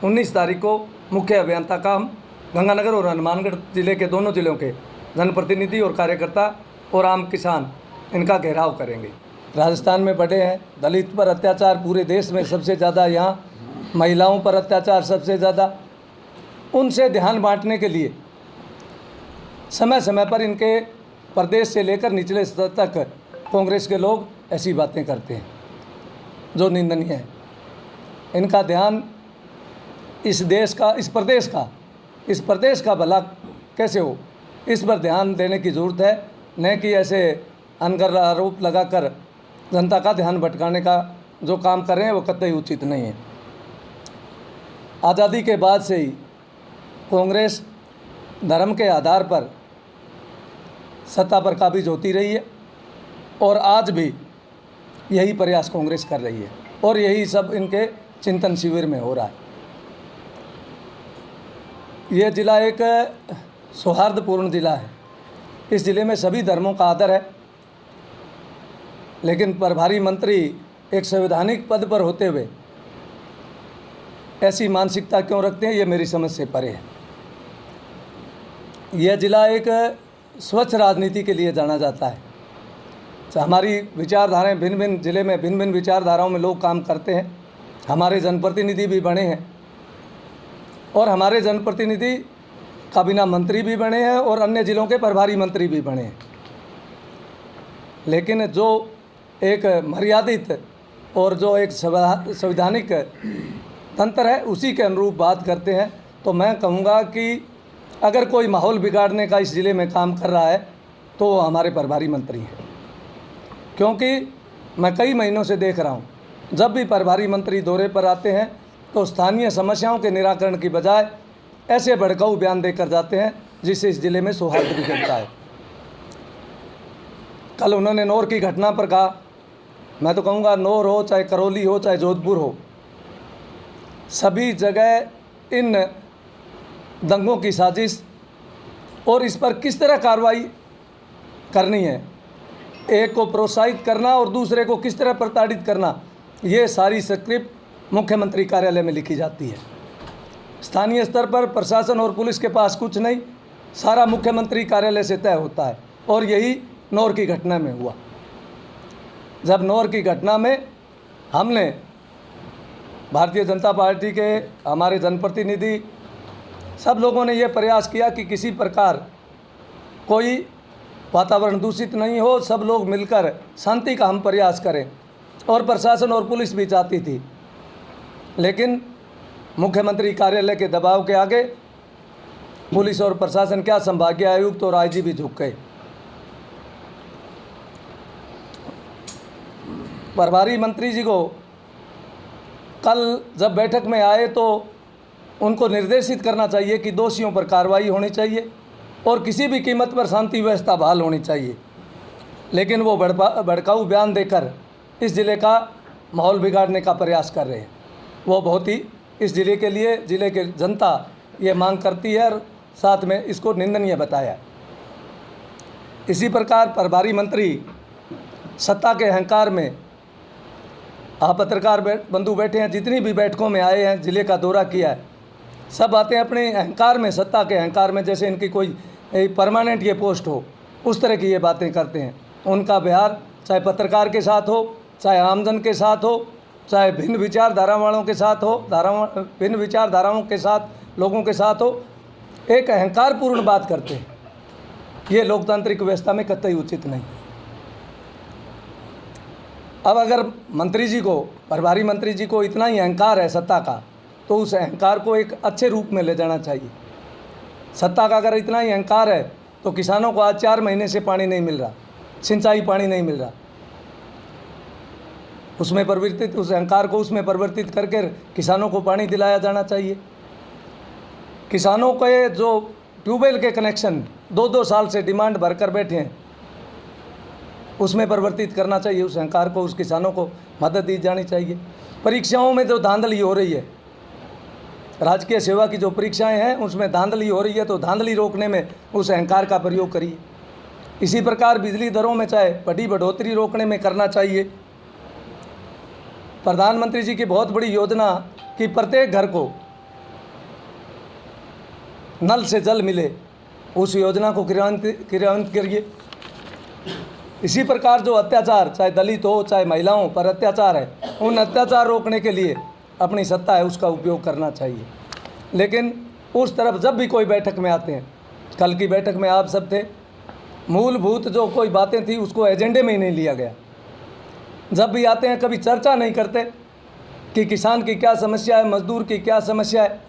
19 तारीख को मुख्य अभियंता का हम गंगानगर और हनुमानगढ़ जिले के दोनों जिलों के जनप्रतिनिधि और कार्यकर्ता और आम किसान इनका घेराव करेंगे। राजस्थान में बढ़े हैं दलित पर अत्याचार, पूरे देश में सबसे ज़्यादा, यहाँ महिलाओं पर अत्याचार सबसे ज़्यादा। उनसे ध्यान बांटने के लिए समय समय पर इनके प्रदेश से लेकर निचले स्तर तक कांग्रेस के लोग ऐसी बातें करते हैं जो निंदनीय है। इनका ध्यान इस देश का, इस प्रदेश का भला कैसे हो, इस पर ध्यान देने की ज़रूरत है, न कि ऐसे अनगर आरोप लगाकर जनता का ध्यान भटकाने का जो काम कर रहे हैं वो कतई उचित नहीं है। आज़ादी के बाद से ही कांग्रेस धर्म के आधार पर सत्ता पर काबिज होती रही है और आज भी यही प्रयास कांग्रेस कर रही है और यही सब इनके चिंतन शिविर में हो रहा है। ये ज़िला एक सौहार्दपूर्ण ज़िला है। इस ज़िले में सभी धर्मों का आदर है, लेकिन प्रभारी मंत्री एक संवैधानिक पद पर होते हुए ऐसी मानसिकता क्यों रखते हैं, ये मेरी समझ से परे है। यह ज़िला एक स्वच्छ राजनीति के लिए जाना जाता है। हमारी विचारधाराएं भिन्न भिन्न ज़िले में भिन्न भिन्न विचारधाराओं में लोग काम करते हैं। हमारे जनप्रतिनिधि भी बने हैं और हमारे जनप्रतिनिधि काबीना मंत्री भी बने हैं और अन्य ज़िलों के प्रभारी मंत्री भी बने हैं। लेकिन जो एक मर्यादित और जो एक संवैधानिक तंत्र है उसी के अनुरूप बात करते हैं। तो मैं कहूँगा कि अगर कोई माहौल बिगाड़ने का इस ज़िले में काम कर रहा है तो वो हमारे प्रभारी मंत्री हैं, क्योंकि मैं कई महीनों से देख रहा हूँ जब भी प्रभारी मंत्री दौरे पर आते हैं तो स्थानीय समस्याओं के निराकरण की बजाय ऐसे भड़काऊ बयान देकर जाते हैं जिससे इस ज़िले में सौहार्द बिगड़ता है। कल उन्होंने नौर की घटना पर कहा, मैं तो कहूँगा नौर हो चाहे करौली हो चाहे जोधपुर हो, सभी जगह इन दंगों की साजिश और इस पर किस तरह कार्रवाई करनी है, एक को प्रोत्साहित करना और दूसरे को किस तरह प्रताड़ित करना, ये सारी स्क्रिप्ट मुख्यमंत्री कार्यालय में लिखी जाती है। स्थानीय स्तर पर प्रशासन और पुलिस के पास कुछ नहीं, सारा मुख्यमंत्री कार्यालय से तय होता है। और यही नौर की घटना में हुआ। जब नौर की घटना में हमने भारतीय जनता पार्टी के हमारे जनप्रतिनिधि सब लोगों ने ये प्रयास किया कि किसी प्रकार कोई वातावरण दूषित नहीं हो, सब लोग मिलकर शांति का हम प्रयास करें, और प्रशासन और पुलिस भी चाहती थी। लेकिन मुख्यमंत्री कार्यालय के दबाव के आगे पुलिस और प्रशासन, क्या संभागीय आयुक्त और आईजी भी झुक गए। प्रभारी मंत्री जी को कल जब बैठक में आए तो उनको निर्देशित करना चाहिए कि दोषियों पर कार्रवाई होनी चाहिए और किसी भी कीमत पर शांति व्यवस्था बहाल होनी चाहिए। लेकिन वो भड़काऊ बयान देकर इस ज़िले का माहौल बिगाड़ने का प्रयास कर रहे हैं। वो बहुत ही इस ज़िले के लिए, ज़िले के जनता ये मांग करती है और साथ में इसको निंदनीय बताया। इसी प्रकार प्रभारी मंत्री सत्ता के अहंकार में, आप पत्रकार बंधु बैठे हैं, जितनी भी बैठकों में आए हैं, ज़िले का दौरा किया है, सब बातें अपने अहंकार में, सत्ता के अहंकार में, जैसे इनकी कोई परमानेंट ये पोस्ट हो, उस तरह की ये बातें करते हैं। उनका व्यवहार चाहे पत्रकार के साथ हो, चाहे आमजन के साथ हो, चाहे भिन्न विचारधारा वालों के साथ हो, भिन्न विचारधाराओं के साथ लोगों के साथ हो, एक अहंकारपूर्ण बात करते हैं। ये लोकतांत्रिक व्यवस्था में कतई उचित नहीं। अब अगर मंत्री जी को, प्रभारी मंत्री जी को इतना ही अहंकार है सत्ता का, तो उस अहंकार को एक अच्छे रूप में ले जाना चाहिए। सत्ता का अगर इतना ही अहंकार है तो किसानों को आज 4 महीने से पानी नहीं मिल रहा, सिंचाई पानी नहीं मिल रहा, उसमें परिवर्तित, उस अहंकार को उसमें परिवर्तित करके किसानों को पानी दिलाया जाना चाहिए। किसानों के जो ट्यूबवेल के कनेक्शन 2-2 साल से डिमांड भरकर बैठे हैं, उसमें परिवर्तित करना चाहिए। उस अहंकार को, उस किसानों को मदद दी जानी चाहिए। परीक्षाओं में जो धांधली हो रही है, राजकीय सेवा की जो परीक्षाएं हैं उसमें धांधली हो रही है, तो धांधली रोकने में उस अहंकार का प्रयोग करिए। इसी प्रकार बिजली दरों में चाहे बड़ी बढ़ोतरी रोकने में करना चाहिए। प्रधानमंत्री जी की बहुत बड़ी योजना कि प्रत्येक घर को नल से जल मिले, उस योजना को क्रियान्वित करिए। इसी प्रकार जो अत्याचार, चाहे दलित हो चाहे महिलाओं पर अत्याचार है, उन अत्याचार रोकने के लिए अपनी सत्ता है उसका उपयोग करना चाहिए। लेकिन उस तरफ जब भी कोई बैठक में आते हैं, कल की बैठक में आप सब थे, मूलभूत जो कोई बातें थी उसको एजेंडे में ही नहीं लिया गया। जब भी आते हैं कभी चर्चा नहीं करते कि किसान की क्या समस्या है, मजदूर की क्या समस्या है,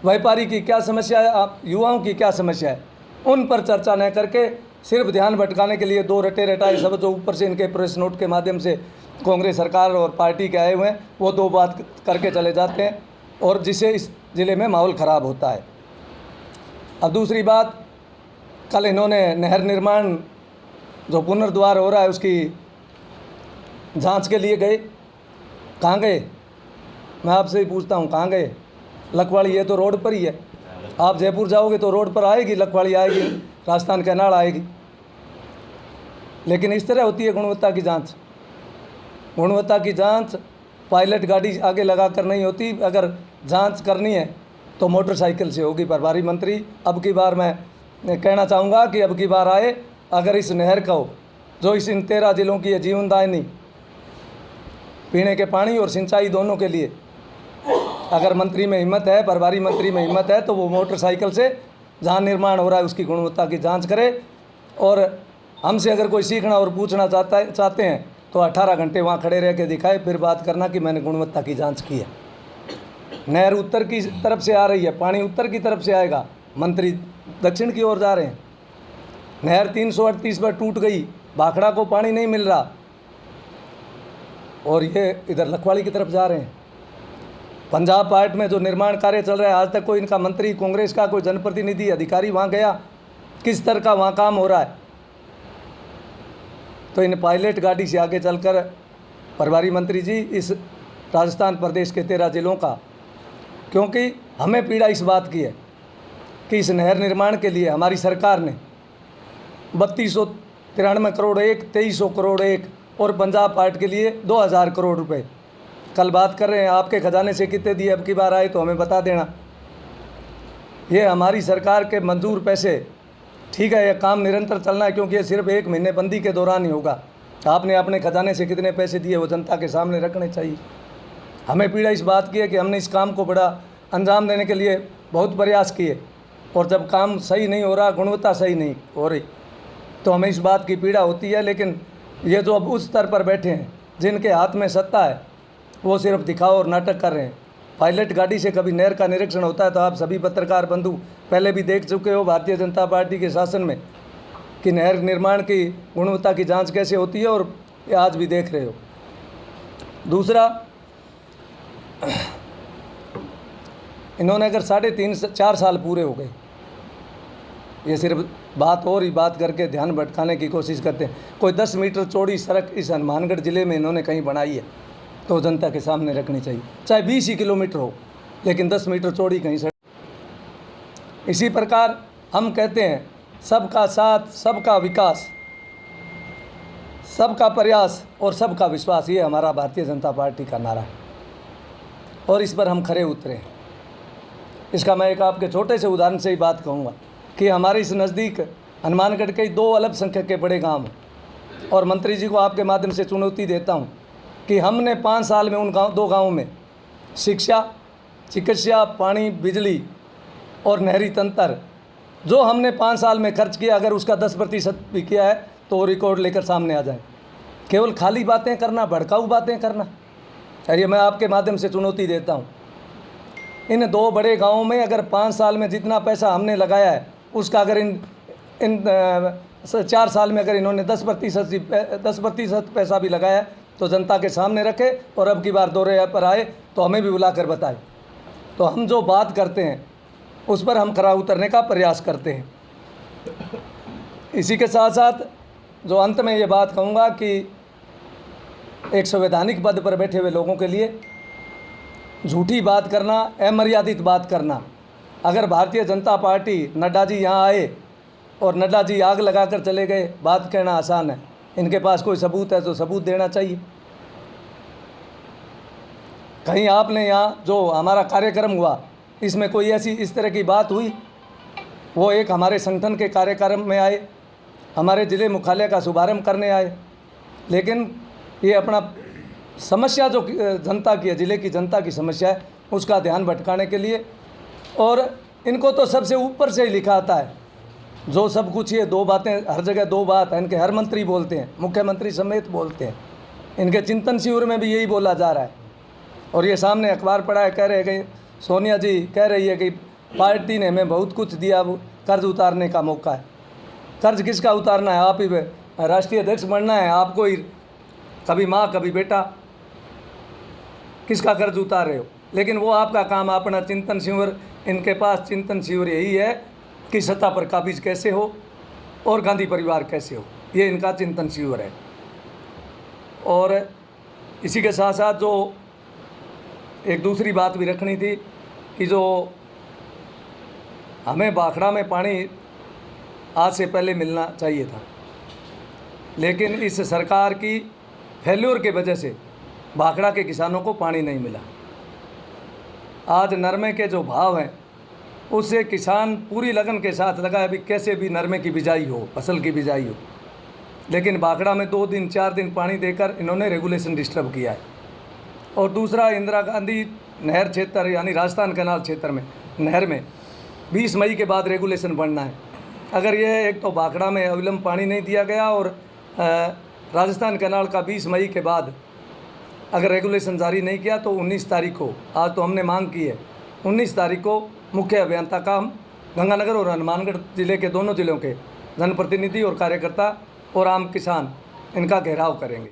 व्यापारी की क्या समस्या है, युवाओं की क्या समस्या है, उन पर चर्चा न करके सिर्फ ध्यान भटकाने के लिए दो रटे रटाए सब जो ऊपर से इनके प्रेस नोट के माध्यम से कांग्रेस सरकार और पार्टी के आए हुए हैं वो दो बात करके चले जाते हैं, और जिससे इस ज़िले में माहौल ख़राब होता है। अब दूसरी बात, कल इन्होंने नहर निर्माण जो पुनर्द्वार हो रहा है उसकी जांच के लिए गए। कहाँ गए? मैं आपसे ही पूछता हूँ, कहाँ गए? लखवाड़ी ये तो रोड पर ही है, आप जयपुर जाओगे तो रोड पर आएगी, लखवाड़ी आएगी, राजस्थान कैनाल आएगी। लेकिन इस तरह होती है गुणवत्ता की जांच। गुणवत्ता की जांच पायलट गाड़ी आगे लगा कर नहीं होती, अगर जांच करनी है तो मोटरसाइकिल से होगी। प्रभारी मंत्री अब की बार मैं कहना चाहूँगा कि अब की बार आए, अगर इस नहर को जो इस इन 13 जिलों की है जीवनदायिनी, पीने के पानी और सिंचाई दोनों के लिए, अगर मंत्री में हिम्मत है, प्रभारी मंत्री में हिम्मत है, तो वो मोटरसाइकिल से जहाँ निर्माण हो रहा है उसकी गुणवत्ता की जांच करे। और हमसे अगर कोई सीखना और पूछना चाहते हैं तो 18 घंटे वहाँ खड़े रह के दिखाए, फिर बात करना कि मैंने गुणवत्ता की जांच की है। नहर उत्तर की तरफ से आ रही है, पानी उत्तर की तरफ से आएगा, मंत्री दक्षिण की ओर जा रहे हैं। नहर 338 पर टूट गई, भाखड़ा को पानी नहीं मिल रहा, और ये इधर लखवाड़ी की तरफ जा रहे हैं। पंजाब पार्ट में जो निर्माण कार्य चल रहा है, आज तक कोई इनका मंत्री, कांग्रेस का कोई जनप्रतिनिधि अधिकारी वहाँ गया? किस तरह का वहाँ काम हो रहा है? तो इन पायलट गाड़ी से आगे चलकर प्रभारी मंत्री जी इस राजस्थान प्रदेश के 13 जिलों का, क्योंकि हमें पीड़ा इस बात की है कि इस नहर निर्माण के लिए हमारी सरकार ने 3293 करोड़ एक, 2300 करोड़ एक, और पंजाब पार्ट के लिए 2000 करोड़ रुपए। कल बात कर रहे हैं आपके खजाने से कितने दिए, अब की बार आए तो हमें बता देना। ये हमारी सरकार के मंजूर पैसे, ठीक है, यह काम निरंतर चलना है, क्योंकि ये सिर्फ 1 महीने बंदी के दौरान ही होगा। आपने अपने खजाने से कितने पैसे दिए वो जनता के सामने रखने चाहिए। हमें पीड़ा इस बात की है कि हमने इस काम को बड़ा अंजाम देने के लिए बहुत प्रयास किए, और जब काम सही नहीं हो रहा, गुणवत्ता सही नहीं हो रही, तो हमें इस बात की पीड़ा होती है। लेकिन ये जो अब उस स्तर पर बैठे हैं, जिनके हाथ में सत्ता है, वो सिर्फ दिखाओ और नाटक कर रहे हैं। पायलट गाड़ी से कभी नहर का निरीक्षण होता है तो आप सभी पत्रकार बंधु पहले भी देख चुके हो भारतीय जनता पार्टी के शासन में कि नहर निर्माण की गुणवत्ता की जांच कैसे होती है, और ये आज भी देख रहे हो। दूसरा, इन्होंने अगर 3.5-4 साल पूरे हो गए, ये सिर्फ बात और ही बात करके ध्यान भटकाने की कोशिश करते हैं। कोई 10 मीटर चौड़ी सड़क इस हनुमानगढ़ ज़िले में इन्होंने कहीं बनाई है तो जनता के सामने रखनी चाहिए, चाहे 20 ही किलोमीटर हो, लेकिन 10 मीटर चौड़ी कहीं सड़क। इसी प्रकार हम कहते हैं सबका साथ, सबका विकास, सबका प्रयास और सबका विश्वास, ये हमारा भारतीय जनता पार्टी का नारा है, और इस पर हम खरे उतरे हैं। इसका मैं एक आपके छोटे से उदाहरण से ही बात कहूँगा कि हमारे इस नज़दीक हनुमानगढ़ के 2 अल्पसंख्यक के बड़े गांव हैं, और मंत्री जी को आपके माध्यम से चुनौती देता हूं कि हमने 5 साल में उन 2 गाँवों में शिक्षा, चिकित्सा, पानी, बिजली और नहरी तंत्र जो हमने 5 साल में खर्च किया, अगर उसका 10% भी किया है तो वो रिकॉर्ड लेकर सामने आ जाए। केवल खाली बातें करना, भड़काऊ बातें करना, ये मैं आपके माध्यम से चुनौती देता हूँ। इन 2 बड़े गाँवों में अगर 5 साल में जितना पैसा हमने लगाया है उसका अगर इन 4 साल में अगर इन्होंने 10% पैसा भी लगाया है तो जनता के सामने रखे, और अब की बार दौरे पर आए तो हमें भी बुलाकर बताए, तो हम जो बात करते हैं उस पर हम खरा उतरने का प्रयास करते हैं। इसी के साथ साथ जो अंत में ये बात कहूँगा कि एक संवैधानिक पद पर बैठे हुए लोगों के लिए झूठी बात करना, अमर्यादित बात करना, अगर भारतीय जनता पार्टी, नड्डा जी यहाँ आए और नड्डा जी आग लगाकर चले गए, बात कहना आसान है। इनके पास कोई सबूत है तो सबूत देना चाहिए। कहीं आपने यहाँ जो हमारा कार्यक्रम हुआ इसमें कोई ऐसी इस तरह की बात हुई वो एक हमारे संगठन के कार्यक्रम में आए, हमारे ज़िले मुख्यालय का शुभारंभ करने आए, लेकिन ये अपना समस्या जो जनता की है, ज़िले की जनता की समस्या है, उसका ध्यान भटकाने के लिए, और इनको तो सबसे ऊपर से ही लिखा आता है जो सब कुछ, ये दो बातें हर जगह, दो बात है इनके, हर मंत्री बोलते हैं, मुख्यमंत्री समेत बोलते हैं, इनके चिंतन शिविर में भी यही बोला जा रहा है। और ये सामने अखबार पढ़ा है, कह रहे हैं कि सोनिया जी कह रही है कि पार्टी ने हमें बहुत कुछ दिया, अब कर्ज उतारने का मौका है। कर्ज किसका उतारना है? आप ही राष्ट्रीय अध्यक्ष बनना है आपको ही, कभी माँ कभी बेटा, किसका कर्ज उतार रहे हो? लेकिन वो आपका काम, अपना चिंतन शिविर, इनके पास चिंतन शिविर यही है कि सत्ता पर काबिज कैसे हो और गांधी परिवार कैसे हो, ये इनका चिंतन शिविर है। और इसी के साथ साथ जो एक दूसरी बात भी रखनी थी कि जो हमें भाखड़ा में पानी आज से पहले मिलना चाहिए था, लेकिन इस सरकार की फेल्योर के वजह से भाखड़ा के किसानों को पानी नहीं मिला। आज नरमे के जो भाव हैं उससे किसान पूरी लगन के साथ लगा है, अभी कैसे भी नरमे की बिजाई हो, फसल की बिजाई हो, लेकिन भाखड़ा में 2 दिन 4 दिन पानी देकर इन्होंने रेगुलेशन डिस्टर्ब किया है। और दूसरा, इंदिरा गांधी नहर क्षेत्र यानी राजस्थान कैनाल क्षेत्र में नहर में 20 मई के बाद रेगुलेशन बनना है। अगर ये एक तो भाखड़ा में अविलंब पानी नहीं दिया गया और राजस्थान कैनाल का 20 मई के बाद अगर रेगुलेशन जारी नहीं किया तो 19 तारीख को, आज तो हमने मांग की है, 19 तारीख को मुख्य अभियंता का हम गंगानगर और हनुमानगढ़ जिले के दोनों जिलों के जनप्रतिनिधि और कार्यकर्ता और आम किसान इनका घेराव करेंगे।